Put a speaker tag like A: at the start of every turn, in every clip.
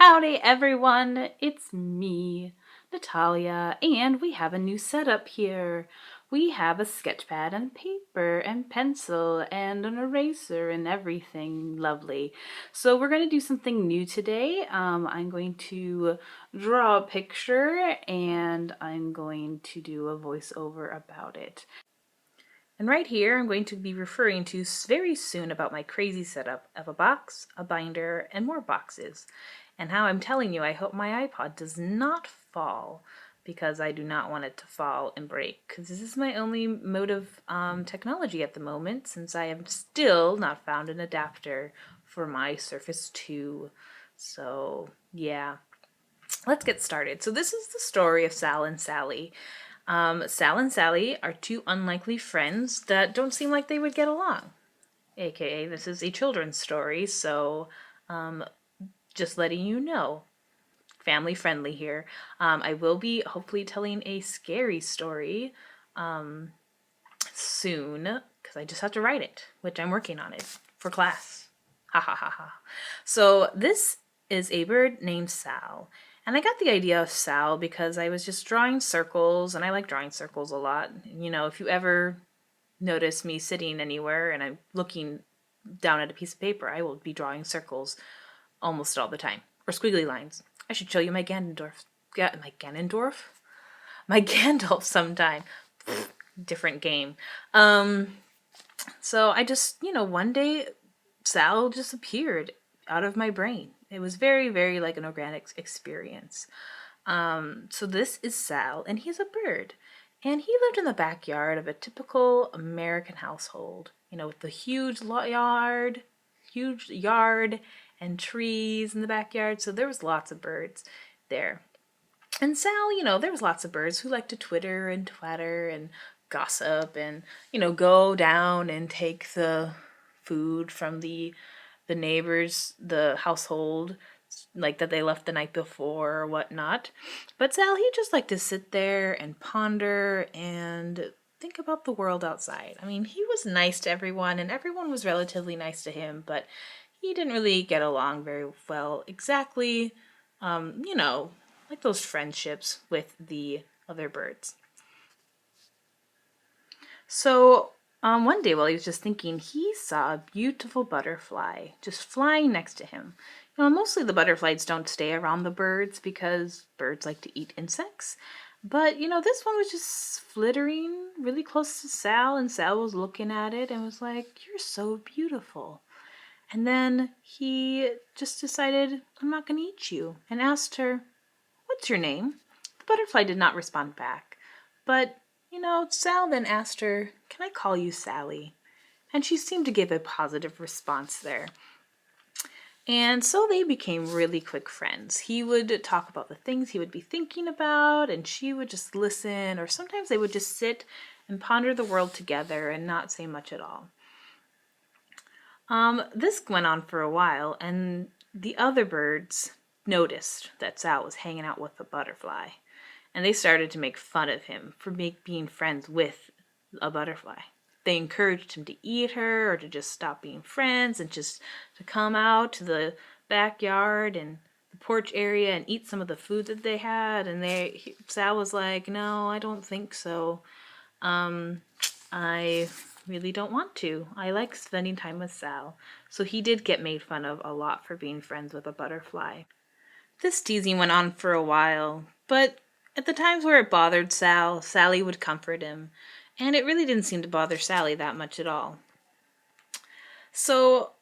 A: Howdy everyone, it's me, Natalia, and we have a new setup here. We have a sketch pad and paper and pencil and an eraser and everything lovely. So we're going to do something new today. I'm going to draw a picture and I'm going to do a voiceover about it. And right here, I'm going to be referring to very soon about my crazy setup of a box, a binder, and more boxes. And how I'm telling you, I hope my iPod does not fall because I do not want it to fall and break. Because this is my only mode of technology at the moment, since I have still not found an adapter for my Surface 2. So, yeah. Let's get started. So this is the story of Sal and Sally. Sal and Sally are two unlikely friends that don't seem like they would get along. AKA, this is a children's story, so just letting you know. Family friendly here. I will be hopefully telling a scary story soon, because I just have to write it, which I'm working on it for class. Ha ha ha ha. So this is a bird named Sal. And I got the idea of Sal because I was just drawing circles, and I like drawing circles a lot. You know, if you ever notice me sitting anywhere and I'm looking down at a piece of paper, I will be drawing circles almost all the time. Or squiggly lines. I should show you my Ganondorf. My Gandalf sometime. Different game. So I just, one day Sal just appeared out of my brain. It was very, very like an organic experience. So this is Sal, and he's a bird. And he lived in the backyard of a typical American household, with the huge yard and trees in the backyard. So there was lots of birds there. And Sal, there was lots of birds who liked to twitter and twatter and gossip and, go down and take the food from the neighbors, the household, like that they left the night before or whatnot. But Sal, he just liked to sit there and ponder and think about the world outside. I mean, he was nice to everyone and everyone was relatively nice to him, but he didn't really get along very well exactly, like those friendships with the other birds. So one day while he was just thinking, he saw a beautiful butterfly just flying next to him. Mostly the butterflies don't stay around the birds because birds like to eat insects. But, this one was just flittering really close to Sal, and Sal was looking at it and was like, "You're so beautiful." And then he just decided, "I'm not going to eat you," and asked her, "What's your name?" The butterfly did not respond back. But, Sal then asked her, "Can I call you Sally?" And she seemed to give a positive response there. And so they became really quick friends. He would talk about the things he would be thinking about, and she would just listen, or sometimes they would just sit and ponder the world together and not say much at all. This went on for a while, and the other birds noticed that Sal was hanging out with the butterfly, and they started to make fun of him for being friends with a butterfly. They encouraged him to eat her or to just stop being friends and just to come out to the backyard and the porch area and eat some of the food that they had. And Sal was like, "No, I don't think so. I really don't want to. I like spending time with Sal." So he did get made fun of a lot for being friends with a butterfly. This teasing went on for a while, but at the times where it bothered Sal, Sally would comfort him, and it really didn't seem to bother Sally that much at all. So,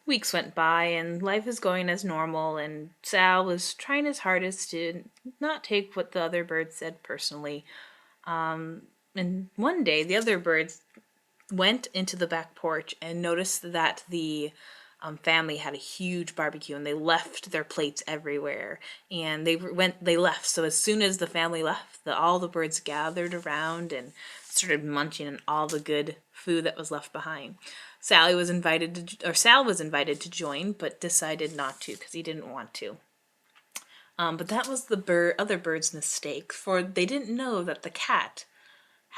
A: weeks went by and life was going as normal, and Sal was trying his hardest to not take what the other birds said personally. And one day, the other birds went into the back porch and noticed that the family had a huge barbecue, and they left their plates everywhere, and they left. So as soon as the family left, all the birds gathered around and started munching on all the good food that was left behind. Sal was invited to join, but decided not to because he didn't want to. But that was the other bird's mistake, for they didn't know that the cat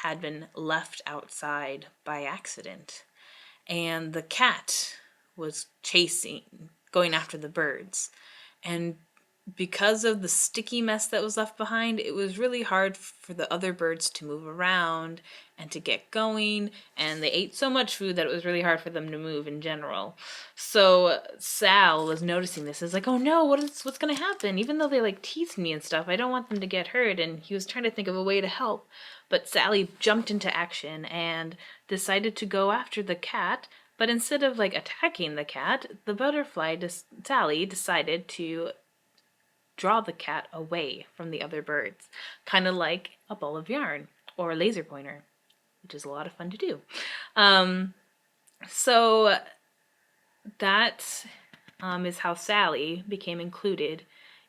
A: had been left outside by accident. And the cat was chasing going after the birds. And because of the sticky mess that was left behind, it was really hard for the other birds to move around and to get going. And they ate so much food that it was really hard for them to move in general. So Sal was noticing this. Is like, oh no, what's going to happen? Even though they like teased me and stuff, I don't want them to get hurt. And he was trying to think of a way to help. But Sally jumped into action and decided to go after the cat. But instead of like attacking the cat, the butterfly, Sally, decided to draw the cat away from the other birds, kind of like a ball of yarn or a laser pointer, which is a lot of fun to do. So that is how Sally became included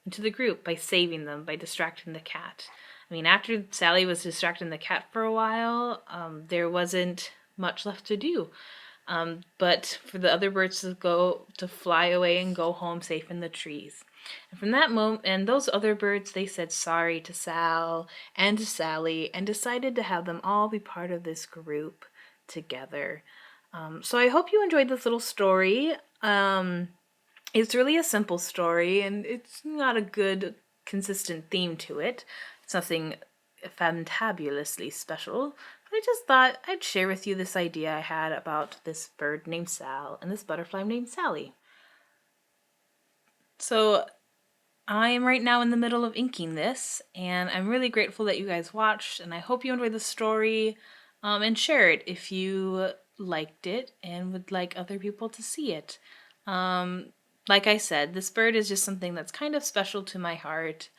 A: into the group, by saving them, by distracting the cat. I mean, after Sally was distracting the cat for a while, there wasn't much left to do. But for the other birds to fly away and go home safe in the trees. And from that moment, and those other birds, they said sorry to Sal and to Sally and decided to have them all be part of this group together. So I hope you enjoyed this little story. It's really a simple story, and it's not a good, consistent theme to it. It's nothing fantabulously special, but I just thought I'd share with you this idea I had about this bird named Sal and this butterfly named Sally. So I am right now in the middle of inking this, and I'm really grateful that you guys watched, and I hope you enjoyed the story, and share it if you liked it and would like other people to see it. Like I said, this bird is just something that's kind of special to my heart,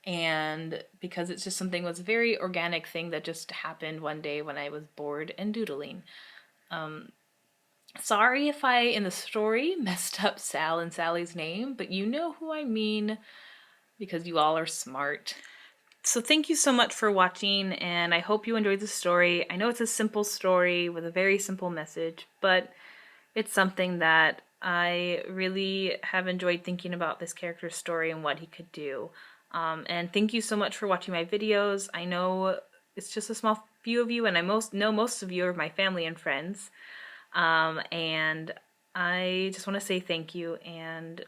A: and because it's just something was a very organic thing that just happened one day when I was bored and doodling. Sorry if I, in the story, messed up Sal and Sally's name, but you know who I mean because you all are smart. So thank you so much for watching, and I hope you enjoyed the story. I know it's a simple story with a very simple message, but it's something that I really have enjoyed thinking about this character's story and what he could do. And thank you so much for watching my videos. I know it's just a small few of you, and I know most of you are my family and friends. And I just want to say thank you, and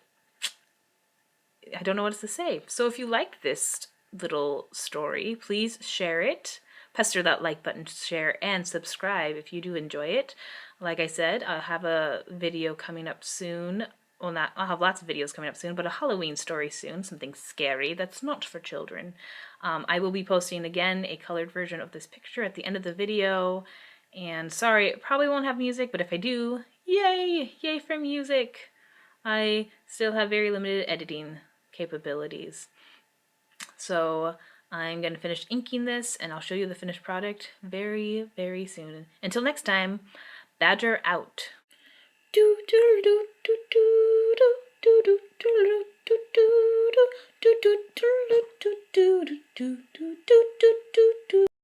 A: I don't know what else to say. So if you like this little story, please share it. Pester that like button to share, and subscribe if you do enjoy it. Like I said, I'll have a video coming up soon. Well, I'll have lots of videos coming up soon, but a Halloween story soon, something scary that's not for children. I will be posting again a colored version of this picture at the end of the video. And sorry, it probably won't have music, but if I do, yay! Yay for music! I still have very limited editing capabilities. So I'm going to finish inking this, and I'll show you the finished product very, very soon. Until next time, Badger out. Do do do do do do do do do do do do do do do do do do do do.